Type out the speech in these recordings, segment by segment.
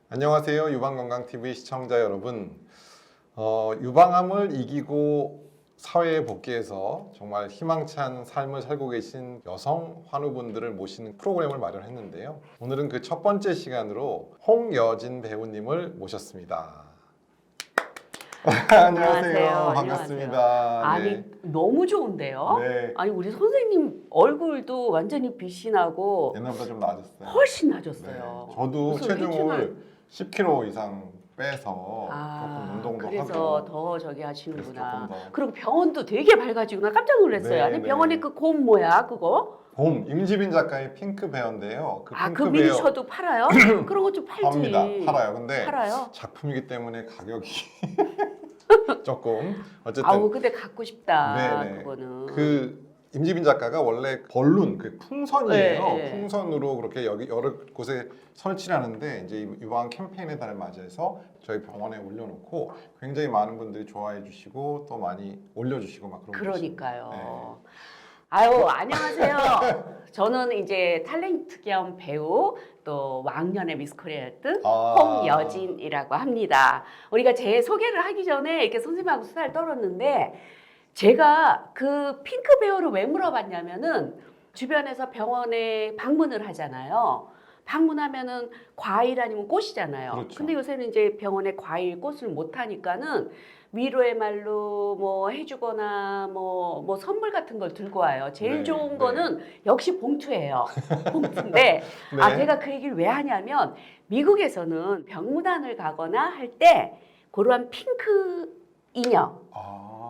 안녕하세요. 유방건강TV 시청자 여러분. 유방암을 이기고 사회에 복귀해서 정말 희망찬 삶을 살고 계신 여성 환우분들을 모시는 프로그램을 마련했는데요. 오늘은 그 첫 번째 시간으로 홍여진 배우님을 모셨습니다. 안녕하세요. 반갑습니다. 아니 네. 너무 좋은데요? 네. 아니 우리 선생님 얼굴도 완전히 빛이 나고 옛날보다 좀 나아졌어요. 훨씬 네. 나아졌어요. 저도 무슨 체중을 10kg 이상 빼서 조금 운동도 그래서 하고 더 저기 그래서 하시는구나. 조금 더. 그리고 병원도 되게 밝아지고 나 깜짝 놀랐어요. 네, 아니 네. 병원에 그 곰 뭐야 그거? 봄 임지빈 작가의 핑크 베어인데요. 그 그 핑크 베어 미니셔도 팔아요? 그런 거 좀 팔지. 팝니다. 팔아요. 근데 팔아요? 작품이기 때문에 가격이 조금 어쨌든 아우 근데 갖고 싶다. 네네. 그거는. 그 임지빈 작가가 원래 벌룬 그 풍선이에요. 네. 풍선으로 그렇게 여기 여러 곳에 설치를 하는데 이제 유방 캠페인의 달을 맞이해서 저희 병원에 올려놓고 굉장히 많은 분들이 좋아해 주시고 또 많이 올려주시고 막 그런 그러니까요. 네. 아유, 안녕하세요. 저는 이제 탤런트 겸 배우 또 왕년의 미스코리아였던 홍여진이라고 합니다. 우리가 제 소개를 하기 전에 이렇게 선생님하고 수다를 떨었는데 제가 그 핑크 베어를 왜 물어봤냐면은 주변에서 병원에 방문을 하잖아요. 방문하면은 과일 아니면 꽃이잖아요. 그렇죠. 근데 요새는 이제 병원에 과일, 꽃을 못 하니까는 위로의 말로 뭐 해주거나 뭐 선물 같은 걸 들고 와요. 제일 네, 좋은 네. 거는 역시 봉투예요. 봉투인데 네. 제가 그 얘기를 왜 하냐면 미국에서는 병문안을 가거나 할 때 그러한 핑크 인형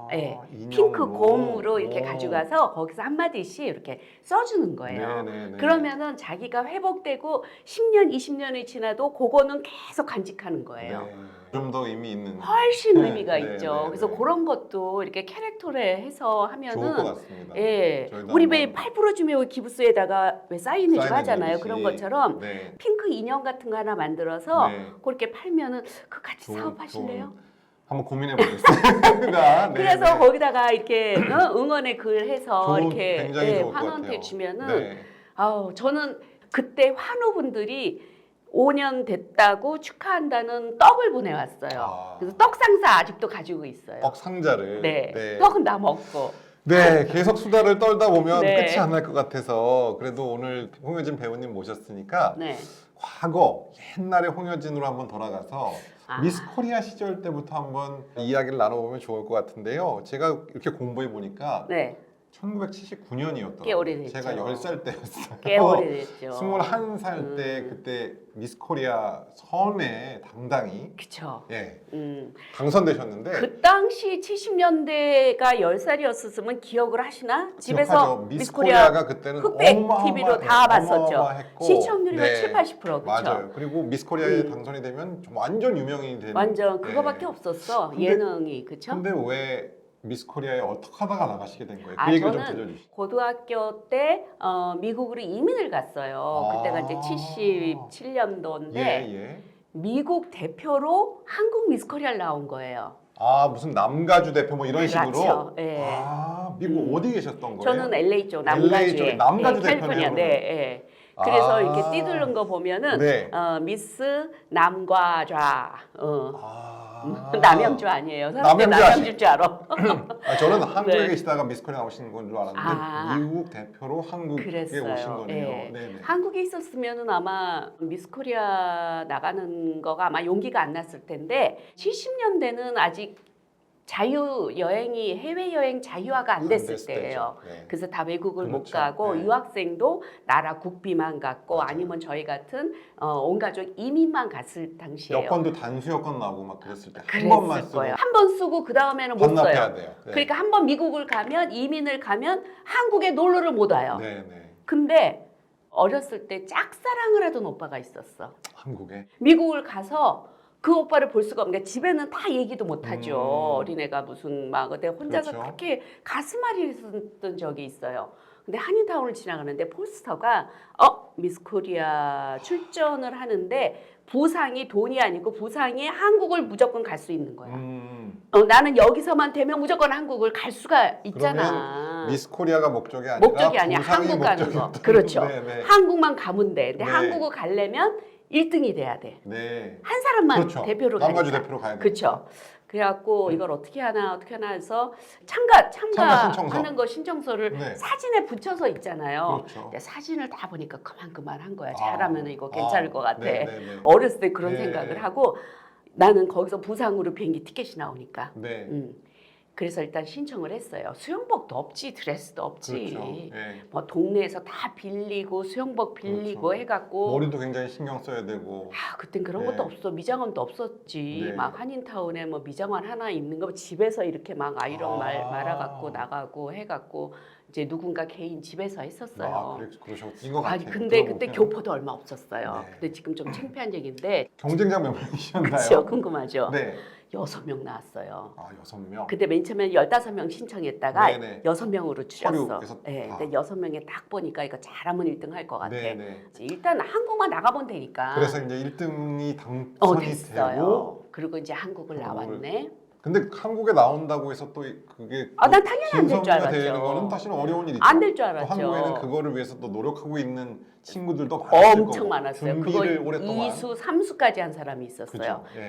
네, 핑크 인형으로. 곰으로 이렇게 오. 가져가서 거기서 한마디씩 이렇게 써주는 거예요. 네네네. 그러면은 자기가 회복되고 10년, 20년이 지나도 그거는 계속 간직하는 거예요. 네. 좀 더 의미 있는 훨씬 네, 의미가 네, 있죠. 네, 그래서 네. 그런 것도 이렇게 캐릭터를 해서 좋을 것 하면은 같습니다. 예, 저희도 우리 한번 왜 팔 부러지면 기부스에다가 왜 사인해주고 하잖아요. 사인해주듯이. 그런 것처럼 네. 핑크 인형 같은 거 하나 만들어서 네. 그렇게 팔면은 그 같이 좋은- 사업하실래요? 한번 고민해 보겠습니다. 네, 그래서 네. 거기다가 이렇게 응원의 글 해서 이렇게 굉장히 좋을 것 환원해 같아요. 주면은 네. 아우 저는 그때 환우분들이 5년 됐다고 축하한다는 떡을 보내왔어요. 아. 그래서 떡 상자 아직도 가지고 있어요. 떡 상자를 네. 네. 떡은 나 먹고. 네, 계속 수다를 떨다 보면 네. 끝이 안 날 것 같아서 그래도 오늘 홍여진 배우님 모셨으니까 네. 과거 옛날에 홍여진으로 한번 돌아가서 아. 미스 코리아 시절 때부터 한번 이야기를 나눠보면 좋을 것 같은데요. 제가 이렇게 공부해 보니까 네. 1979년이었더라고요. 꽤 오래됐죠. 제가 10살 때였어요. 꽤 오래됐죠. 21살 때 그때 미스 코리아 선에 당당히 그쵸. 예, 음. 당선되셨는데 그 당시 70년대가 10살이었으면 기억을 하시나? 집에서 기억하죠? 미스 코리아가 그때는 흑백 어마어마했- TV로 다 봤었죠. 어마어마했고, 시청률이 네. 7, 80% 그쵸? 맞아요. 그리고 미스 코리아에 당선이 되면 좀 완전 유명인이 되는 완전 네. 그거밖에 없었어. 근데- 예능이 그쵸? 근데 왜 미스 코리아에 어떻게 하다가 나가시게 된 거예요? 그 아, 얘기를 좀 저는 들려주시죠. 고등학교 때 미국으로 이민을 갔어요. 아. 그때가 이제 77년도인데 예. 미국 대표로 한국 미스코리아를 나온 거예요. 아 무슨 남가주 대표 뭐 이런 그렇죠. 식으로. 예. 아 미국 어디 계셨던 거예요? 저는 LA 쪽 LA 남가주에 쪽에 남가주 캘리포니아. 대표네요, 네, 예. 그래서 이렇게 띠두른 거 보면은 네. 미스 남과좌. 아. 남양주 아니에요. 사람들 남양주 남양주인 줄 알아. 아, 저는 한국에 네. 계시다가 미스 코리아 나오신 건 줄 알았는데 아. 미국 대표로 한국에 그랬어요. 오신 거네요. 예. 네네. 한국에 있었으면은 아마 미스코리아 나가는 거가 아마 용기가 안 났을 텐데 70년대는 아직 자유 여행이 해외 여행 자유화가 안 됐을 때예요. 때죠. 네. 그래서 다 외국을 못 그렇죠. 가고 네. 유학생도 나라 국비만 갔고 맞아요. 아니면 저희 같은 온 가족 이민만 갔을 당시예요. 여권도 단수 여권 나오고 막 그랬을 때 한 그랬을 번만 쓰고 거예요. 한 번 쓰고 그 다음에는 못 반납해야 써요. 돼요. 네. 그러니까 한 번 미국을 가면 이민을 가면 한국에 놀러를 못 와요. 네네. 근데 어렸을 때 짝사랑을 하던 오빠가 있었어. 한국에 미국을 가서 그 오빠를 볼 수가 없는 게 집에는 다 얘기도 못하죠. 어린애가 무슨 막 어디 혼자서 그렇죠. 그렇게 가슴앓이를 했던 적이 있어요. 근데 한인타운을 지나가는데 포스터가 미스 코리아 출전을 하는데 부상이 돈이 아니고 부상이 한국을 무조건 갈 수 있는 거야. 나는 여기서만 되면 무조건 한국을 갈 수가 있잖아. 미스 코리아가 목적이 아니라 목적이 아니야. 부상이 한국 가는 거. 목적이었던 그렇죠. 네네. 한국만 가면 돼. 근데 네. 한국을 가려면 1등이 돼야 돼. 네. 한 사람만 그렇죠. 대표로 남가주 가니까. 대표로 가야 돼. 그렇죠. 그래갖고 이걸 어떻게 하나 해서 참가 참가하는 거 신청서를 네. 사진에 붙여서 있잖아요. 그렇죠. 근데 사진을 다 보니까 그만한 거야. 아. 잘하면 이거 괜찮을 것 같아. 네. 어렸을 때 그런 네. 생각을 하고 나는 거기서 부상으로 비행기 티켓이 나오니까. 네. 그래서 일단 신청을 했어요. 수영복도 없지, 드레스도 없지. 그렇죠. 네. 뭐 동네에서 다 빌리고 수영복 빌리고 그렇죠. 해갖고. 머리도 굉장히 신경 써야 되고. 그땐 그런 네. 것도 없어. 미장원도 없었지. 네. 막 한인타운에 뭐 미장원 하나 있는 거 집에서 이렇게 막 아이롱 말아갖고 나가고 해갖고 이제 누군가 개인 집에서 했었어요. 그러셨던 것 같아요. 아니 근데 그때 들어보면. 교포도 얼마 없었어요. 네. 근데 지금 좀 창피한 얘기인데. 경쟁자 몇 명이셨나요? 그렇죠. 궁금하죠. 네. 6명 나왔어요. 6명. 그때 맨 처음에 15명 신청했다가 네네. 6명으로 줄였어. 서류에서 네, 다. 근데 6명에 딱 보니까 이거 잘하면 1등 할 것 같아. 네네. 일단 한국만 나가면 되니까. 그래서 이제 1등이 당선이 됐어요. 되고. 그리고 이제 한국을 나왔네. 근데 한국에 나온다고 해서 또 그게 난 당연히 안 될 줄 진선미가 되는 알았죠. 거는 사실은 어려운 일이죠. 안 될 줄 또 알았죠. 한국에는 그거를 위해서 또 노력하고 있는 친구들도 많았을 엄청 거고. 많았어요. 그거 준비를 오랫동안. 2수, 3수까지 한 사람이 있었어요. 그죠. 예.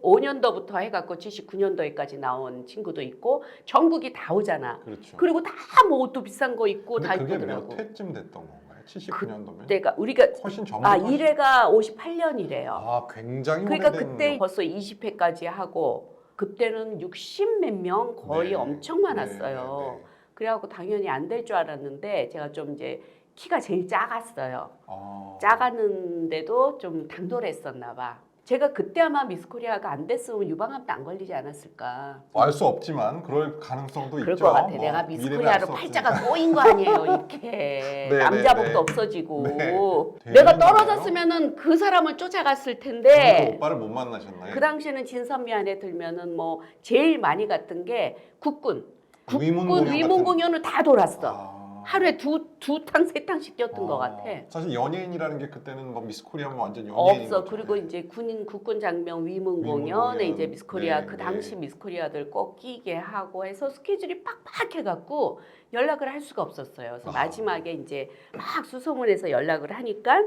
5년도부터 해갖고 79년도에까지 나온 친구도 있고 전국이 다 오잖아. 그렇죠. 그리고 다 뭐 옷도 비싼 거 입고 근데 다 그게 입더라고. 몇 회쯤 됐던 건가요? 79년도면? 그때가 우리가 훨씬 전. 1회가 58년이래요. 굉장히 그러니까 오래된. 그때 벌써 20회까지 하고 그때는 60 몇 명 거의 네. 엄청 많았어요. 네. 그래갖고 당연히 안 될 줄 알았는데 제가 좀 이제 키가 제일 작았어요. 아. 작았는데도 좀 당돌했었나 봐. 제가 그때 아마 미스코리아가 안 됐으면 유방암도 안 걸리지 않았을까. 알 수 없지만 그럴 가능성도 그럴 있죠. 것 같아. 뭐, 내가 미래는 미스코리아로 알수 팔자가 없으니까. 꼬인 거 아니에요. 이렇게 네, 남자복도 네. 없어지고. 네. 내가 대단하네요. 떨어졌으면은 그 사람을 쫓아갔을 그래도 텐데. 오빠를 못 만나셨나요? 그 당시에는 진선미 안에 들면은 뭐 제일 많이 갔던 게 국군 위문 공연을 다 돌았어. 하루에 두 탕 세 탕씩 뛰었던 것 같아. 사실 연예인이라는 게 그때는 뭐 미스코리아면 완전 연예인. 없어. 그리고 이제 국군 장명 위문 공연에 이제 미스코리아 그 당시 미스코리아들 꼭 끼게 하고 해서 스케줄이 팍팍 해갖고 연락을 할 수가 없었어요. 그래서 마지막에 이제 막 수소문해서 연락을 하니까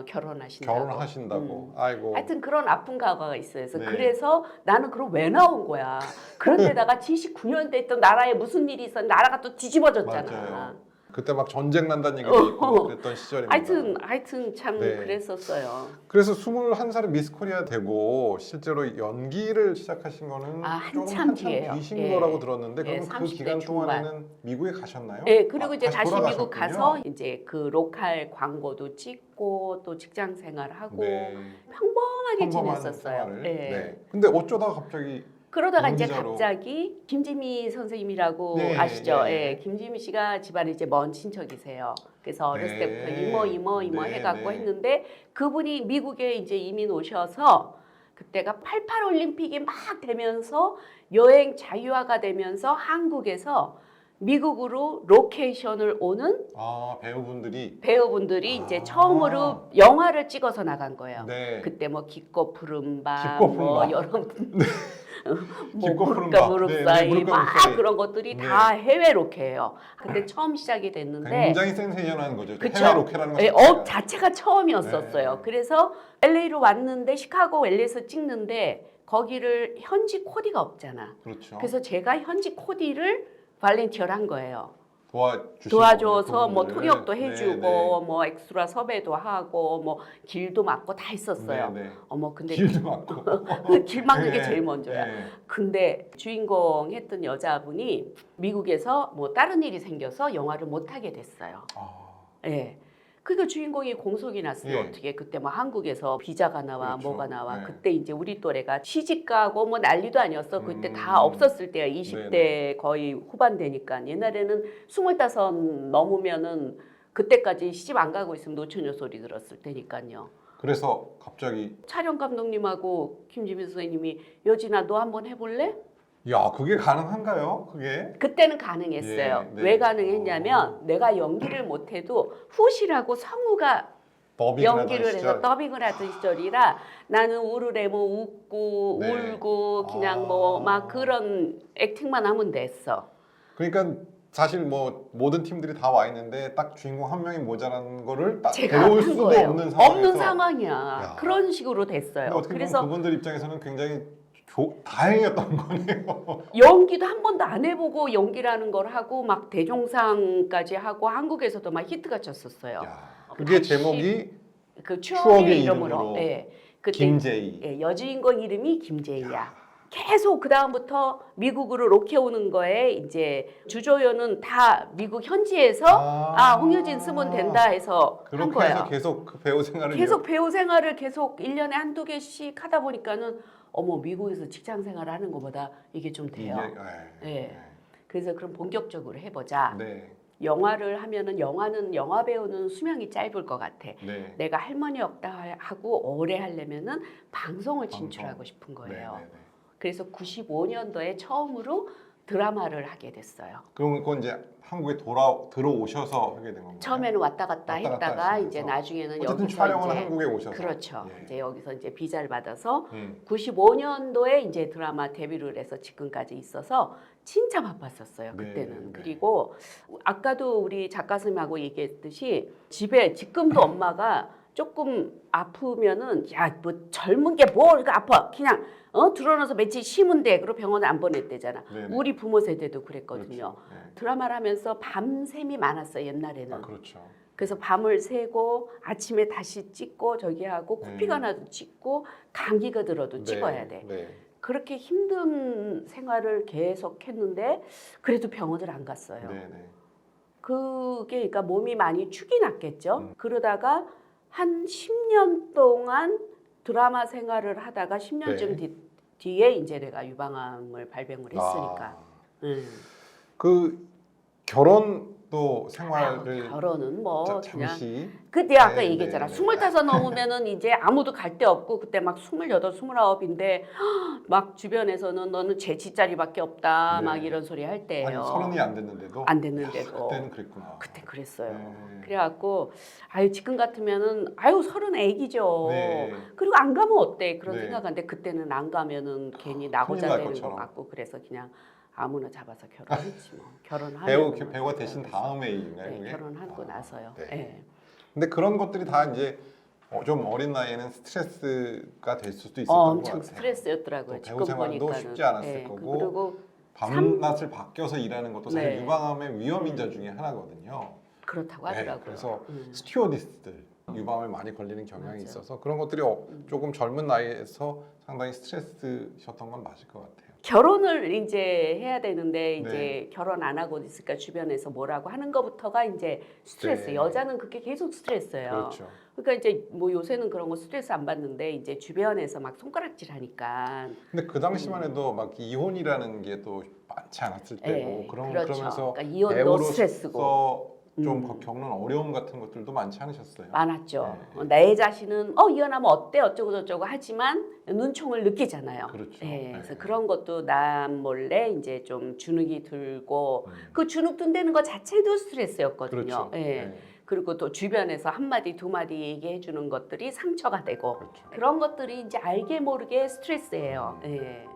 결혼하신다고. 결혼하신다고. 아이고. 하여튼 그런 아픈 과거가 있어요. 그래서 네. 그래서 나는 그럼 왜 나온 거야? 그런데다가 79년대 있던 나라에 무슨 일이 있었는데 나라가 또 뒤집어졌잖아. 맞아요. 그때 막 전쟁 난다는 얘기도 있고 그랬던 시절입니다. 하여튼 참 네. 그랬었어요. 그래서 21살에 미스코리아 되고 실제로 연기를 시작하신 거는 한참 뒤에요. 뒤신 예. 거라고 들었는데 예, 그러면 그 30대 기간 중반. 동안에는 미국에 가셨나요? 네, 그리고 이제 다시 미국 돌아가셨군요. 가서 이제 그 로컬 광고도 찍고 또 직장 생활하고 네. 평범하게 평범한 지냈었어요. 생활을. 네. 네. 근데 어쩌다가 갑자기 그러다가 이제 연기자로. 갑자기 김지미 선생님이라고 네, 아시죠? 네. 예, 김지미 씨가 집안에 이제 먼 친척이세요. 그래서 어렸을 네. 때부터 이모 네, 해갖고 네. 했는데 그분이 미국에 이제 이민 오셔서 그때가 88 올림픽이 막 되면서 여행 자유화가 되면서 한국에서 미국으로 로케이션을 오는 배우분들이 이제 처음으로 영화를 찍어서 나간 거예요. 네. 그때 뭐 깊고 푸른 밤, 깊고 푸른 뭐 밤. 여러분, 뭐 깊고 푸른 무릎과 밤. 무릎 네, 사이 무릎과 막 무릎 사이. 그런 것들이 네. 다 해외 로케예요. 그때 처음 시작이 됐는데 굉장히 센세이션한 거죠. 그쵸? 해외 로케라는 것 예, 자체가. 자체가 처음이었었어요. 네. 그래서 LA로 왔는데 시카고 LA에서 찍는데 거기를 현지 코디가 없잖아. 그렇죠. 그래서 제가 현지 코디를 발렌티어를 한 거예요. 거군요, 도와줘서 뭐 그분들을. 통역도 해주고 네, 네. 뭐 엑스트라 섭외도 하고 뭐 길도 막고 다 했었어요. 네, 네. 근데 길도 막고. 길 막는 게 네, 제일 먼저야. 네. 근데 주인공 했던 여자분이 미국에서 뭐 다른 일이 생겨서 영화를 못 하게 됐어요. 예. 그러니까 주인공이 공속이 났어요. 예. 어떻게 그때 뭐 한국에서 비자가 나와 그렇죠. 뭐가 나와 네. 그때 이제 우리 또래가 시집 가고 뭐 난리도 아니었어. 그때 다 없었을 때야. 20대 네네. 거의 후반 되니까 옛날에는 25 넘으면은 그때까지 시집 안 가고 있으면 노처녀 소리 들었을 테니까요. 그래서 갑자기 촬영 감독님하고 김지민 선생님이 여진아 너 한번 해볼래? 야 그게 가능한가요? 그게? 그때는 가능했어요. 예, 네. 왜 가능했냐면 내가 연기를 못해도 후시라고 성우가 연기를 해서 더빙을 하던 시절이라 나는 우르르 뭐 웃고 네. 울고 그냥 뭐 막 그런 액팅만 하면 됐어. 그러니까 사실 뭐 모든 팀들이 다 와 있는데 딱 주인공 한 명이 모자란 거를 딱 제가 데려올 한 수도 거예요. 없는 상황에서 없는 상황이야. 야. 그런 식으로 됐어요. 근데 어떻게 보면 그래서 그분들 입장에서는 굉장히 다행이었던 거네요. 연기도 한 번도 안 해보고 연기라는 걸 하고 막 대종상까지 하고 한국에서도 막 히트가 쳤었어요. 야, 그게 다시 제목이 그 추억의 추억의 이름으로. 이름으로 예. 그때 김제이. 예, 여주인공 이름이 김제이야. 계속 그 다음부터 미국으로 로케 오는 거에 이제 주조연은 다 미국 현지에서 홍유진 쓰면 된다 해서 한 그렇게 거예요. 해서 계속 그 배우 생활을 계속 배우 생활을 계속 1년에 한두 개씩 하다 보니까는 어머 미국에서 직장 생활을 하는 것보다 이게 좀 돼요. 예. 그래서 그럼 본격적으로 해보자. 네. 영화를 하면은 영화 배우는 수명이 짧을 것 같아. 네. 내가 할머니 없다 하고 오래 하려면은 방송을 진출하고 싶은 거예요. 네, 네, 네. 그래서 95년도에 처음으로 드라마를 하게 됐어요. 그럼 그건 이제 한국에 들어오셔서 하게 된 건가요? 처음에는 왔다 갔다 왔다 갔다 했다가 하시면서. 이제 나중에는 어쨌든 여기서 촬영은 이제 한국에 오셔서. 그렇죠. 예. 이제 여기서 이제 비자를 받아서 음. 95년도에 이제 드라마 데뷔를 해서 지금까지 있어서 진짜 바빴었어요. 네, 그때는. 네. 그리고 아까도 우리 작가 선생님하고 얘기했듯이 집에 지금도 엄마가 조금 아프면은 야 뭐 젊은 게 뭐 이렇게 아파 그냥 들어놔서 며칠 쉬면 돼. 그리고 병원에 안 보냈대잖아. 네네. 우리 부모 세대도 그랬거든요. 그렇죠. 네. 드라마를 하면서 밤샘이 많았어요 옛날에는. 아, 그렇죠. 그래서 밤을 새고 아침에 다시 찍고 저기 하고 코피가 나도 찍고 감기가 들어도 찍어야 돼. 네. 그렇게 힘든 생활을 계속 했는데 그래도 병원을 안 갔어요. 네, 네. 그게 그러니까 몸이 많이 축이 났겠죠. 음. 그러다가 한 10년 동안 드라마 생활을 하다가 10년쯤 네. 뒤에 이제 내가 유방암을 발병을 했으니까. 그 결혼도 생활을 결혼은 뭐 그냥 잠시 그때 아까 네, 얘기했잖아. 네, 네. 25 넘으면은 이제 아무도 갈 데 없고 그때 막 28, 29인데 막 주변에서는 너는 재치짜리밖에 없다 네. 막 이런 소리 할 아니 때예요. 30이 안 됐는데도 안 됐는데도. 그때는 그랬구나. 그때 그랬어요. 네. 그래갖고 아유 지금 같으면은 아유 30 애기죠. 네. 그리고 안 가면 어때 그런 네. 생각하는데 그때는 안 가면은 괜히 나고자 큰일 날 되는 것 것처럼. 같고 그래서 그냥 아무나 잡아서 결혼했지 뭐. 결혼하면 배우가 되신 다음에 일인가요? 네, 그게? 결혼하고 나서요. 네. 네. 근데 그런 것들이 다 이제 좀 어린 나이에는 스트레스가 될 수도 있었던 것 엄청 같아요. 스트레스였더라고요. 또 지금 배우 생활도 보니까는. 쉽지 않았을 네, 거고 그리고 밤낮을 바뀌어서 일하는 것도 사실 네. 유방암의 위험 인자 중에 하나거든요. 그렇다고 네, 하더라고요. 그래서 스튜어디스들 유방암에 많이 걸리는 경향이 있어서 그런 것들이 조금 젊은 나이에서 상당히 스트레스셨던 건 맞을 것 같아요. 결혼을 이제 해야 되는데 이제 네. 결혼 안 하고 있으니까 주변에서 뭐라고 하는 것부터가 이제 스트레스. 네. 여자는 그게 계속 스트레스예요. 그렇죠. 그러니까 이제 뭐 요새는 그런 거 스트레스 안 받는데 이제 주변에서 막 손가락질 하니까. 근데 그 당시만 해도 막 이혼이라는 게 또 많지 않았을 때고 네, 그런 그렇죠. 그러면서 그러니까 이혼도 배우로서 스트레스고. 좀 겪는 어려움 같은 것들도 많지 않으셨어요? 많았죠. 네. 내 자신은 이혼하면 어때 어쩌고 저쩌고 하지만 눈총을 느끼잖아요. 그렇죠. 네, 그래서 네. 그런 것도 남 몰래 이제 좀 주눅이 들고 음. 그 주눅 든다는 것 자체도 스트레스였거든요. 그렇죠. 예. 네. 그리고 또 주변에서 한마디 두마디 얘기해 주는 것들이 상처가 되고 그렇죠. 그런 것들이 이제 알게 모르게 스트레스예요. 예.